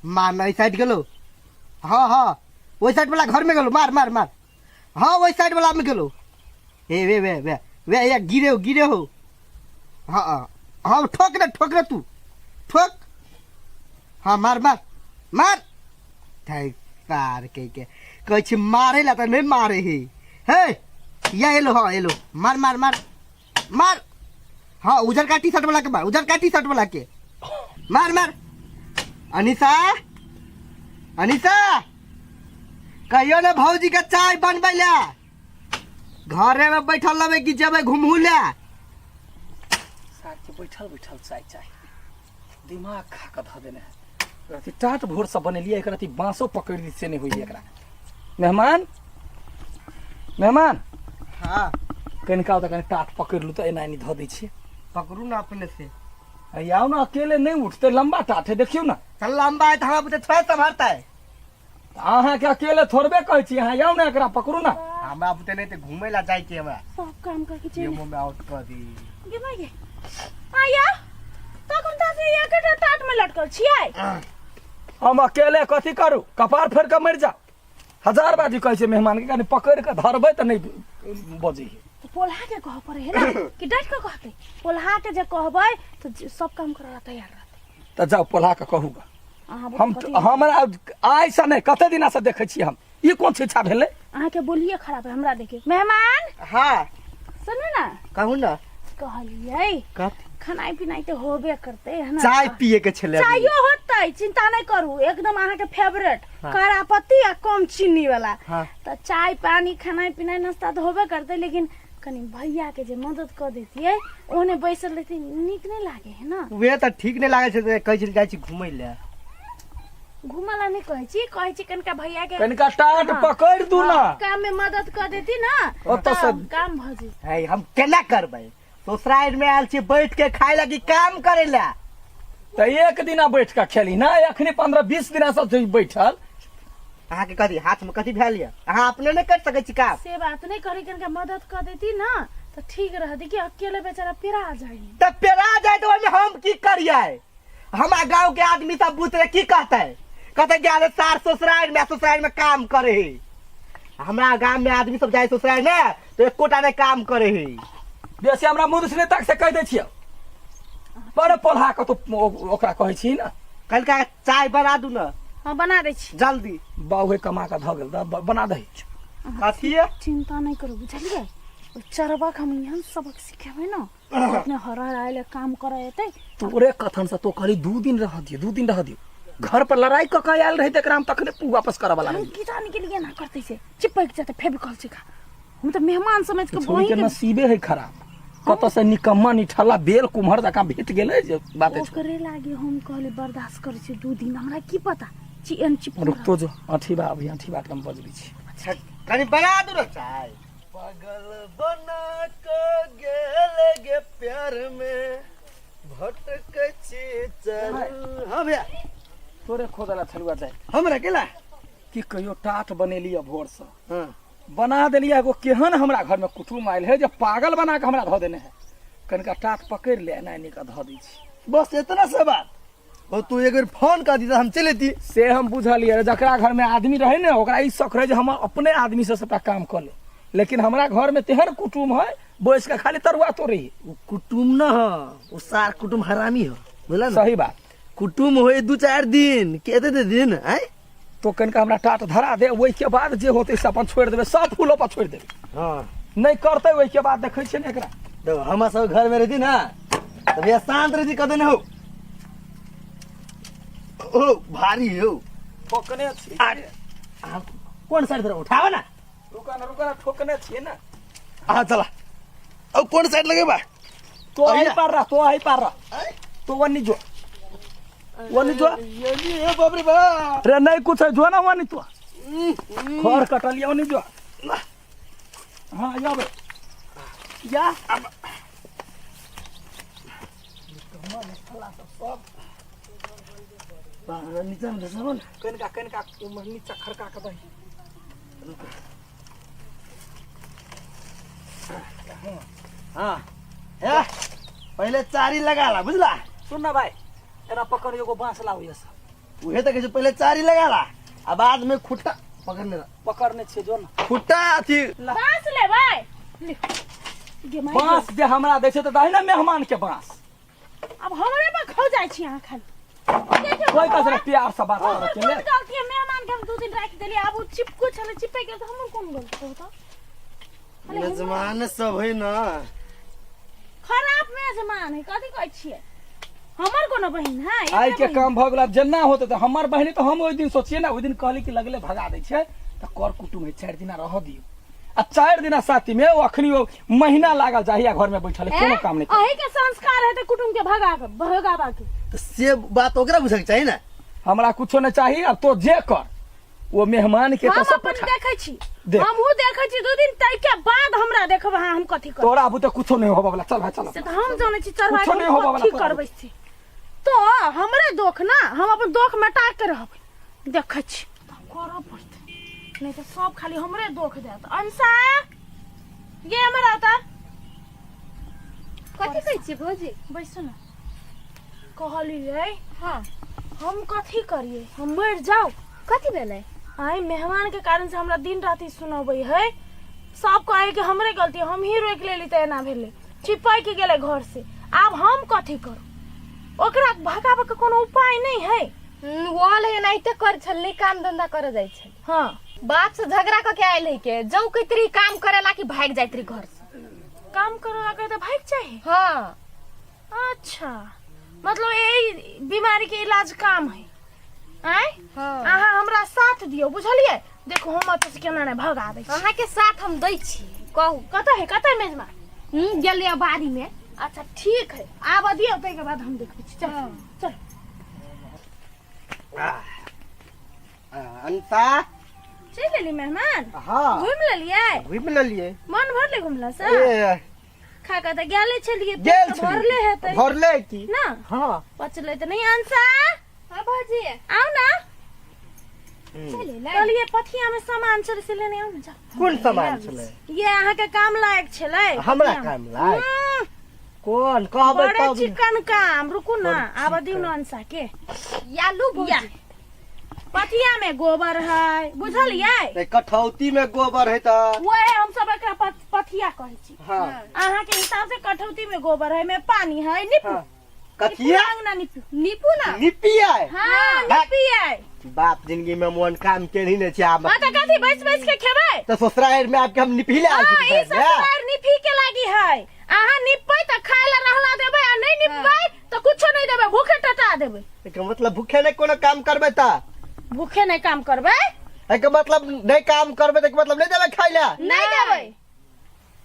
मार ना साइड गेलो। हाँ हाँ वही साइड वाला घर में गेलो मार मार मार। हाँ वही साइड वाला में गेलो। ए वे वे वे वे या गिरे हो। हाँ हाँ हाँ ठोक रे तू ठोक। हाँ मार मार मार पार के कह मारे ला तो नहीं मारे हे या एलो। हाँ एलो मार मार मार मार। हाँ उजर का टी शर्ट वाला के मार उजर का टी शर्ट वाला के मार मार। अनिशा अनिशा कहियो ना भौजी का चाय बनबे ला घरे में बैठल लबे कि जबे घुमहू ला। साथ बैठल बैठल चाय चाय दिमाग खा के ध देने रति टाट भोर से बनेलिए एक रति बांसो पकड़ दी से नहीं हुई एकरा। मेहमान मेहमान हाँ कनिका त कनि टाट पकड़ लू तो एना नहीं ध दै छी। पकड़ू ना अपने से। आओ ना अकेले नहीं उठते लंबा टाट है देखियो ना। चल लंबा है तो हम बुते थोड़ा संभालता है। अहाँ के अकेले थोड़बे कहै छी अहाँ आओ ना एकरा पकड़ू ना। हमरा बुते नहीं तो घूमे ला जाए के हमरा सब काम करके ये चले में आउट कर दी। गे भाई गे आया तो कौन ता से एक टाट में लटकल छियै। हम अकेले कथी करू कपार फेर के मर जा। हजार बाजी कहै छै मेहमान के कनि पकड़ के धरबै त नहीं बजी। तो पोल्हा के कह पड़े है ना कि डट के कहते पोल्हा के जे कहबै तो सब काम करला तैयार रहते। त जाओ पोल्हा के कहूगा अहाँ हम हमरा आइ से नहीं कते दिना से देखै छी हम ई कोन शिक्षा भेलै। अहाँ के बोलिए खराब है हमरा देखिए मेहमान। हाँ सुनो ना कहू ना कहलिए खानाई पिनाई तो होबे करते है ना। चाय पिए के छले चायो होतै चिंता नहीं करू एकदम अहाँ के फेवरेट कारा पत्ती आ कम चीनी वाला। हाँ। तो चाय पानी खाना पीना नाश्ता तो होबे करते लेकिन कनी भैया के जे मदद कर देतिए ओने बैसल रहती निक नहीं लागे है ना। वे तो ठीक नहीं लागे छे कहै छी जाय छी घुमै ले घुमला नहीं कहै छी कनका भैया के कनिका टाट पकड़ दू ना काम में मदद कर देती ना ओतऽ से काम भजी। है हम केना करबै ससुराल में आयल छी बैठ के खाए लगी काम करे ला। त एक दिना बैठ के खेली ना अखनी 15-20 दिना से बैठल। अहाँ के कथी हाथ में कथी भेल या अहाँ अपने नहीं कर सकै छी काम। से बात नहीं करी कनका मदद कर देती ना तो ठीक रहती कि अकेले बेचारा पेरा जाए। तब पेरा जाए तो ओमे हम की करिए। हमारा गांव के आदमी सब बुतरे की कहते कि आरे सार ससुराल में काम करे है। हमारा गांव में आदमी सब जाए ससुराल में तो एकोटा ने काम करे है। बेसी हमरा मुदसने तक से कह दे छियै बड़े पोल्हा के तो ओकरा कहै छी ना कल का चाय बना दू ना। हाँ बना दे छी जल्दी बाबू कमा के ध गेल बना दे। कथी है चिंता नहीं करो बुझलिए चरबक हम यहाँ सबक सिखेबे ना अपने हरा आइले काम करे एते। तोरे कथन से तो कहली 2 दिन रह दियो घर पर लड़ाई क के आयल रहे तकरा हम तखने वापस करे वाला नहीं। किसान के लिए ना करते से चिपक जाते फेविकॉल से खा हम तो मेहमान समझ के छोरी के नसीबे है खराब कत से निकम्मा निठला बेल कुम्हर जका भेट गेले जे बात है ओकरे लागे हम कहले बर्दाश्त करे छी 2 दिन हमरा की पता चिन चिप रुक तो जो अठी बा अभी अठी बात हम बजली छी कनी बना दू ना चाय। पागल बना के गेल गे प्यार में भटक छी चल। हां भैया तोरे खोदला छलुआ जाय हमरा केला कि कहियो टाट बनेली भोर से। हां बना देलिए एगो केहन हमरा घर में कुटुम आयल है जो पागल बना के हमरा ध देने है कनिका टाट पकड़ ले नानी का ध दी छी बस इतना से बात। और तू एक बार फोन कर दी तो हम चले दी से हम बुझलिए जकरा घर में आदमी रहे ना ओकरा ई शौक रहे जे हम अपने आदमी से सबटा काम कर ले लेकिन हमरा घर में तेहर कुटुम है बोस के खाली तरुआ तो रही कुटुम न हो वो सार कुटुम हरामी हो बोला ना। सही बात कुटुम होए 2-4 दिन केते दिन है तो कनिका हमरा टाट धरा दे ओइ के बाद जे होते से अपन छोड़ देबे सब फूलो पर छोड़ देबे। हां नहीं करते ओइ के बाद देखै छै ने एकरा तो हम सब घर में रहती ना तब ये शांत रहती कदे न हो ओ भारी हो ठोकने छी कौन साइड तरफ उठावा ना रुका ठोकने छी ना। हां चला अब कौन साइड लगे बा तो आई पार रहा तो वनी जो ये बाप रे बा रे नहीं कुछ है जो ना वनी तो खर कटलिया वनी जो। हां जा बे जा अब नीचे में सब कनिका नीचे खरका के दही हां है पहले चारी लगा ला बुझला। सुन ना भाई एना पकड़ एगो बांस लाओ ये सब उहे तो कैसे पहले चारी लगाला अब बाद में खुट्टा पकड़ने छे जो ना खुट्टा अथी बांस ले भाई ले गे माई बांस जे हमरा दै छै त दही ना मेहमान के बांस अब हमरे पर खो जाइ छी अहाँ खाली कोई कसर प्यार से बात करे के कौन ले गलती है मेहमान के हम 2 दिन राख देली अब उ चिपको छले चिपे गेल त हम कोन गलती हो त मेजमान सब है ना खराब मेजमान है कथी कहै छियै हमर कोनो बहिन है आई के काम भ गेल जेना होते त हमर बहिनी तो हम ओइ दिन सोचिए ना ओइ दिन कहली कि लगले भगा दै छै त कर कुटुम है 4 दिन रह दियो आ 4 दिन साथी में अखनी महीना लागल जाहिया घर में बैठल कोनो काम नहीं अही के संस्कार है त कुटुम के भगावा के तो से बात ओकरा बुझे के चाहिए ना हमरा कुछो नहीं चाहिए अब तो जे कर वो मेहमान के तो हम सब अपन पठा देखै छी देख। हमहू देखै छी 2 दिन तै के बाद हमरा देखब हां हम कथी कर तोरा अबू तो कुछो नहीं होबा वाला चल भाई चल से त हम जानै छी चरवा कुछो नहीं होबा वाला की करबै छी तो हमरे दोख ना हम अपन दोख मटा के रहबै देखै छी करऽ पड़तै नहीं तो सब खाली हमरे दोख देत अंसा ये हमरा त कथी कहै छी भौजी बैसो ना कहली रे हाँ हम कथी करिए हम मर जाओ कथी भेलै आई मेहमान के कारण से हमरा दिन राति सुनबै है सब कहे कि हमरे गलती हम ही रोक लेली त एना भेले चिपाई के गेले घर से अब हम कथी करू ओकरा भगावे के कोनो उपाय नहीं है वाल एनाहिते कर छल नहीं काम धंधा कर जाइ छल हाँ बाप से झगड़ा करके आयल है के जौ कैतरी काम करेला कि भाग जाइत रही घर से काम करो तो भाग चाहिए हाँ अच्छा मतलब यही बीमारी के इलाज काम है आय हाँ अहाँ हमरा साथ दियो बुझलिए देखो हम अच्छे से केना ने भगा दै छी अहाँ के साथ हम दै छी कहू कतऽ है मेजबान गेलिए बाड़ी में अच्छा ठीक है आब दियो तै के बाद हम देखै छी चल चल अंता चल लेली मेहमान हाँ घूम लेलिए घूम लेलिए मन भरले घुमला से ए खा के त गेले छलिए गेल पेट भरले हेतै भरले की ना हाँ पचले त नहीं अंसा हाँ भौजी आओ ना चले कहलिए पथिया में सामान छले से लेने आओ ना जा कौन सामान छले ये अहाँ के काम लायक छले हमरा काम लायक हम्म, कौन कहबै बड़े तब चिकन काम रुकू ना आब दिउ न अंसा के यालू या भौजी पथिया में गोबर है बुझलिए ए, कठौती में गोबर है त वो है हम सब एकरा पथिया कहै छी हाँ अहाँ के हिसाब से कठौती में गोबर है में पानी है निपू हाँ। कथिया ना निपू नीपू ना निपिया हाँ निपी है बाप जिंदगी में मन काम के ही नहीं चाह हाँ तो कथी बैस बैस के खेबै तो ससुराल में आपके हम निपी ले आए हाँ छी ई ससुरार निपी के लागी है अहाँ निपबै त खाय ला रहला देबै आ नहीं निपबै त कुछो नहीं देबै भूखे टटा देबै एकर मतलब भूखे नहीं कोनो काम करबे ता भूखे नहीं काम करबै एकर मतलब नहीं काम करबे त मतलब नहीं देबे खाइ ला नहीं देबै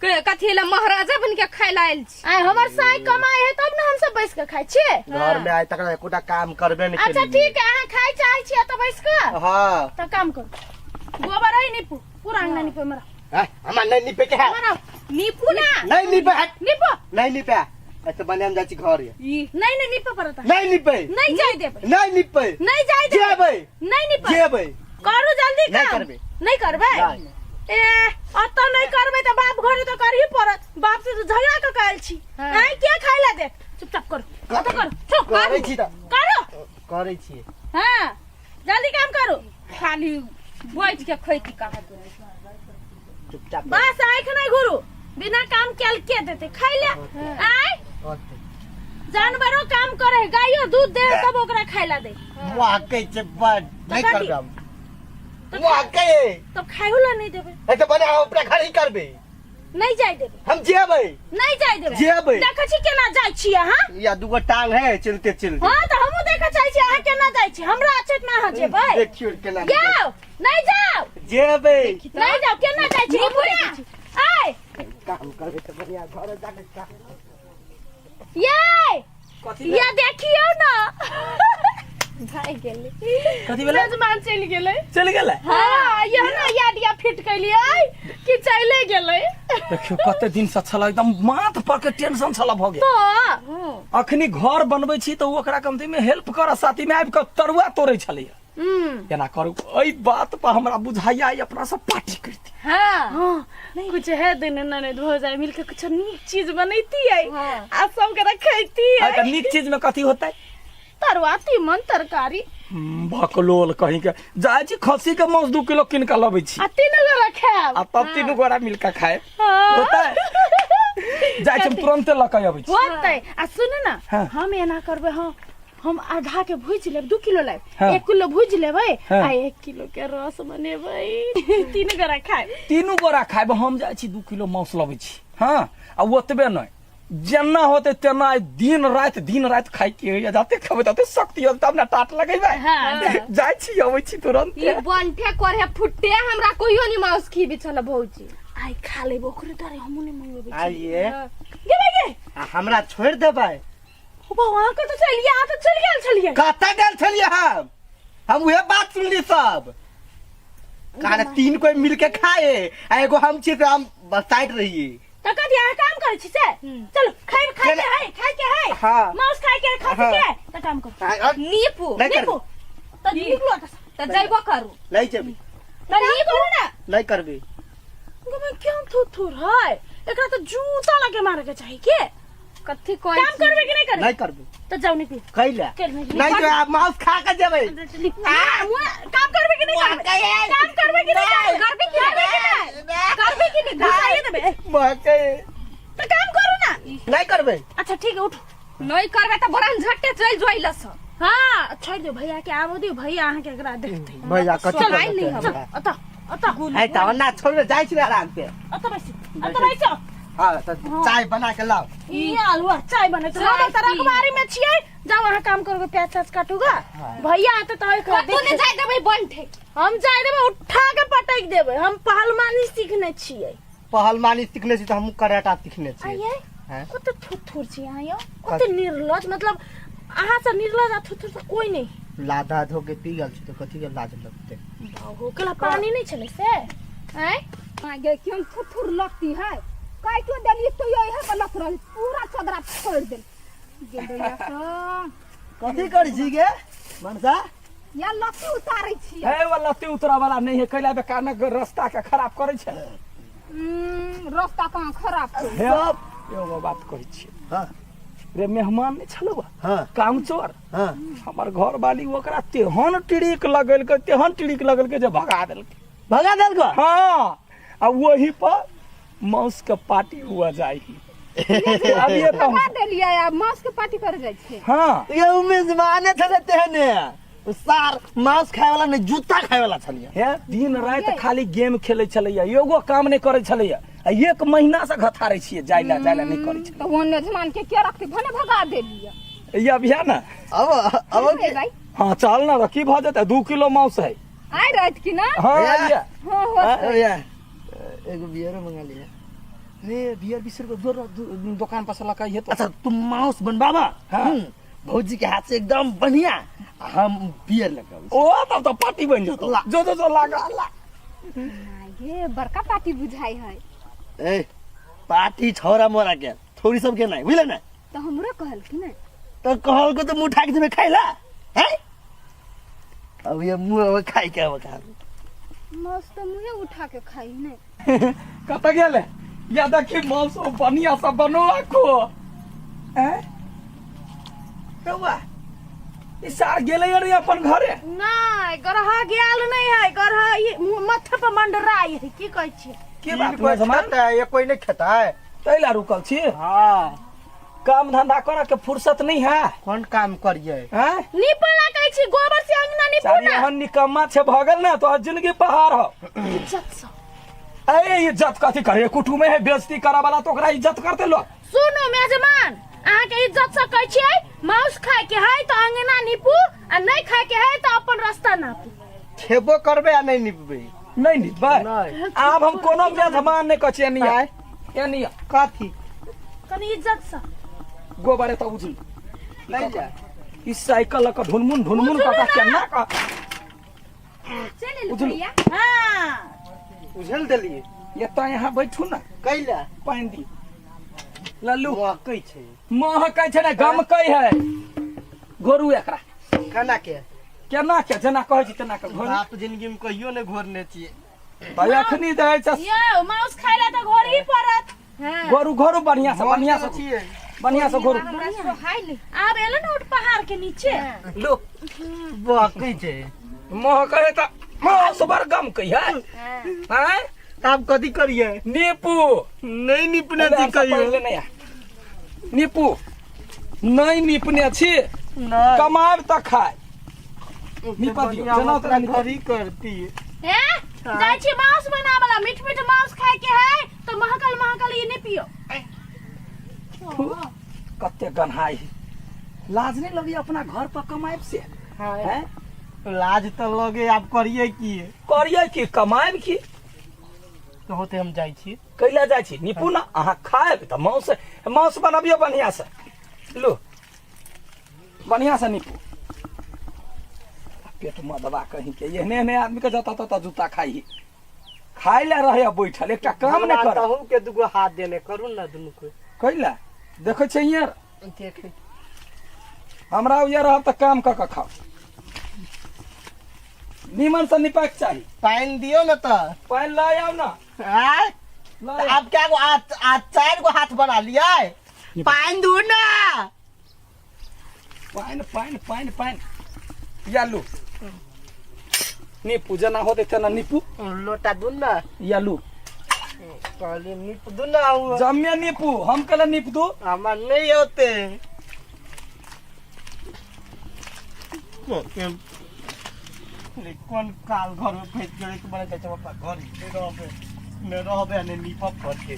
के कथी ला महाराजा बन के खाय ला आयल छी आय हमर साई कमाई है तब ना हम सब बैस के खाइ छियै घर में आए तक एकोटा काम करबे नहीं अच्छा ठीक है अहाँ खाइ चाहै छियै त बैस के हां त काम करू गोबर है निपू पूरा अंगना निपे मरा हमरा नहीं निपे के है मरा निपू ना नहीं निपे हट निपो नहीं निपे ऐसे बने हम जाई छी घर ये नहीं नहीं निपे परता नहीं निपे नहीं जाय देबै नहीं निपे नहीं जाय देबै जेबै नहीं निपे जेबै करू जल्दी नहीं काम करबै। नहीं करबै नहीं। ए अत नहीं करबै त बाप घरे त करही पड़त बाप से तो झगड़ा के कहल छी हाँ। आई के खाइ ला देख चुपचाप करू अत करू चुप करै छी त करू करै छी हां जल्दी काम करू खाली बैठ के खैती कहाँ चुपचाप बस आँख नहीं घुरू बिना काम कैल के देते खाइ ले आय जानवरों काम करे गायो दूध दे तब ओकरा खाइ ला दे वाकई से बड़ नहीं तो करबे हम तो वाकई तब खाइयो ला नहीं देबे ऐसे बने हम अपना घर ही करबे नहीं जाय देबे हम जेबै नहीं जाय देबे जेबै। देखै छी केना जाय छी अहाँ या दूगो टांग है चलते चलते हां त हमहु देखै चाहै छी अहाँ केना जाय छी हमरा अचेत में अहाँ जेबै देखियो केना जाओ नहीं जाओ जेबै नहीं जाओ केना जाय छी निपुणिया आय काम करबे त बढ़िया घर जाके काम ये कथी ये देखियो ना भाई गेले कथी भेलै मेजबान चल गेलै चल गेलै हाँ ये ना यादिया फिट कैलियै कि चले गेलै देखियो कते दिन से छला एकदम माथ पर के टेंशन छला भ गेल तो अखनी घर बनबै छी त ओकरा कमती में हेल्प कर साथी में आबि के तरुआ तोड़ै छलै केना करू एई बात पर हमरा बुझाइया अपना सब पार्टी करती हाँ कुछ है दिन ननद हो जाए मिलके कुछ नीक चीज बनैती है हाँ। आ सब के रखैती आ है त नीक चीज में कथी होतै तरुआ तीमन तरकारी भकलोल कहीं के जाय छी खस्सी के मांस 2 किलो किन के लबै छी आ 3 गोरा खाएब आ तब 3 गोरा मिल के खाए हाँ। होता है जाय छी तुरंत लकै अबै छी होतै आ सुन ना हाँ। हम एना करबै हम आधा के भूज लेब 2 किलो लेब हाँ। 1 किलो भूज लेबै हाँ। आ 1 किलो के रस बनेबै 3 गोरा खाएब 3 गोरा खाएब हम जाय छी 2 किलो मांस लबै छी हां आ ओतबे नै जेना होते तेना दिन रात खाइ के होइया जाते खबै तते शक्ति हो तब ना टाट लगेबै हाँ। जाय छी अबै छी तुरंत ई बंठे करे फुट्टे हमरा कोइयो नि माउस खीबी छल भौजी आई खा लेब ओकरे डरे हमहु नै मंगबै आइए गेबै गे आ हमरा छोड़ देबै ओ बाबा के तो चलिए आ तो चल गेल छलिए कतऽ गेल छलिए हम उहे बात सुनली सब काहे 3 कोई मिल के खाए आ एगो हम छी हम साइड रहिए त कथि आ काम करे छी से चलो खाइ के है हाँ। मांस खाइ के खा हाँ। के त काम कर नीपू नहीं कर नींबू त निकलो त जइबो करू नहीं जेबी त नी करू ना नहीं करबी गमे क्यों थुथुर है एकरा त जूता लगे मारे के चाहिए के कथि कोइ काम करबे कि नहीं करबे नहीं करबी त जाऊ निकलो कैला चल नहीं तो आप मांस खा के जेबै काम करबे कि नहीं करबे काम करबे कि नहीं करबे कि नहीं घुसाइए देबे मके त काम करू ना नहीं करबे अच्छा ठीक है उठ नहीं करबे त बरन झट्टे चल जोइलस हाँ छोड़ दो भैया के आबो दियो भैया अहाँ के एकरा देखते भैया कथि चल, आइ नहीं करबै हम। अता अता है त ना छोड़ जाय छी आराम से अता बैस हां त चाय बना के लाओ ये आलू चाय बने तो चाय तो रखबारी में छिए जाओ वहां काम करोगे प्याज छाछ काटूगा भैया आते तो एक तू ने जाय देबै बंठे हम जाय देबे उठा के पटक देबे हम पहलवानी सीखने छिए पहलवानी सीखने छी त हम कराटा सीखने छी आइए हैं कत थुथुर छी आयो कत निर्लज मतलब अहाँ से निर्लज आ थुथुर से कोई नहीं लादा धो के पी गल छी त कथि के लाज लगते हो केला पानी नहीं चले से हैं आगे क्यों थुथुर लगती है काई तो देली तो यही है गलत रही पूरा चदरा छोड़ दे गेदैया तो कथि करै छी गे मनसा या लत्ती उतारै छी हे वाला ते उतरा वाला नहीं है कैला बेकार न रास्ता के खराब करे छै रास्ता कहाँ खराब छै हे एगो बात कहै छी हां रे मेहमान नहीं छलो हां कामचोर हां हमर घर वाली ओकरा तेहन टिड़िक लगल के जे भगा देलकै भगा देल को हाँ आ वही पर मांस के पार्टी हुआ जाएगी अब ये तो भगा देलियै आ मांस के पार्टी कर जाय छै हाँ ये मेजबाने छले तेहने सार मांस खाय वाला नहीं जूता खाय वाला छलिए हे दिन रात खाली गेम खेले छलैया एगो काम नहीं करे छलैया आ 1 महीना से घथारे छियै जाइला नहीं करे छै तो ओने जमान के रखते भने भगा देलियै ये अभिया ना अब ए भाई हाँ चल ना रखी भ जेतै 2 किलो मांस है आइ रात की ना हाँ या। आइए हां हो एगो बियर मंगा लिया रे बियर 20 रुपया दुकान पर से लगा ये तो अच्छा तुम मांस बनवावा हाँ। भौजी के हाथ से एकदम बढ़िया हम बियर लेके ओ तब तो पार्टी बन जतो ला। जो लागा ये बड़का पार्टी बुझाई है ए पार्टी छोरा मोरा के थोड़ी सब के नहीं बुझले ना तो हमरो कहल कि ना तो कहल को तो मुंह उठा के तुम्हें खाइला हैं अब ये मुंह खाई के अब खा मस्त मुहे उठा के खाई ने कत गेले या देखी मांस बढ़िया से बनो को हैं कौवा ई सार गेले रे अपन घरे नहीं गरहा गेल नहीं है गरहा ये माथा पर मंडराई है की कहै छी के बात में समान ये कोई नहीं खाता है तैला रुकल छी हां काम धंधा करे के फुर्सत नहीं है कौन काम करिए हैं निपला कहै छी गोबर से अंगना सारी निपुना एहन निकम्मा छे भगल ना तो जिंदगी पहाड़ हो इज्जत से अरे इज्जत कथी करे कुटुम में है बेइज्जती करा वाला तो ओकरा इज्जत करते लोग सुनो मेजमान अहाँ के इज्जत से कहै छियै मांस खाय के है तो अंगना निपू आ नहीं खाय के है तो अपन रास्ता नापू खेबो करबे आ नहीं निपबे नहीं नी भाई नहीं। अब हम कोनो मेहमान नहीं कछे नहीं आय। ये नहीं काथी कनी इज्जत से गोबर तो उजल नहीं जा इस साइकिल का ढुनमुन का केना का चले उजलू। भैया हां उझल देलिए ये तो यहाँ बैठू ना कैला पानी दी लल्लू महकै छै मह कह छे ना गम कई है गोरू एकरा खाना के केना के जना कहै छी तना के घोरू बाप जिंदगी में कहियो नहीं घोरने छिए भाई अखनी दे छ ये मांस खायला तो घोरी पड़त गोरू बढ़िया से छिए बढ़िया से घोरू हमरा सोहाय नहीं आब एले ना उठ पहाड़ के नीचे लो बकै छै मोह कहे त मोह सबर गम कही है हैं आब कथी करिए नीपू नहीं निपने अरे दी हमसे कहियो पहिले नहीं आ। नीपू नहीं निपने छी नहीं कमाब त खाए निपा दियो जना तरा निपा घरी करती हैं जाय छी मांस बनावला मीठ मीठ मांस खाए के है तो महकल ये नहीं पियो कते गन्हाई लाज नहीं लगी अपना घर पर कमाएब से हैं लाज तो लगे आप करिए की करिए की कमाएब की तो होते हम जाई छी कैला जाइ छी निपू ना अहाँ खाएब त मांस बनबियो बढ़िया से लो बढ़िया से निपू पेट में दबा कहीं के एहने एहने आदमी के जता तता जूता खाई खाई ला रहे बैठल एकटा काम नहीं कर हम के दुगो हाथ देने करू ना दुनु को कैला देखे छै यार देखे हमरा ये रह त काम क के खाओ नीमन से निपाक चाहिए पानी दियो ना तो पानी ला आओ ना आय ला आओ। आप क्या को आज 4 गो हाथ बना लिया पानी दू ना पानी यालू नीपू जना होते तना नीपू लोटा दू ना यालू कहली निप दू ना जम्मे नीपू हम कल नीप दू हमार नहीं होते कौन काल घर में फेंक गए के बड़े चाचा पापा घर में रहबे नहीं निपप करके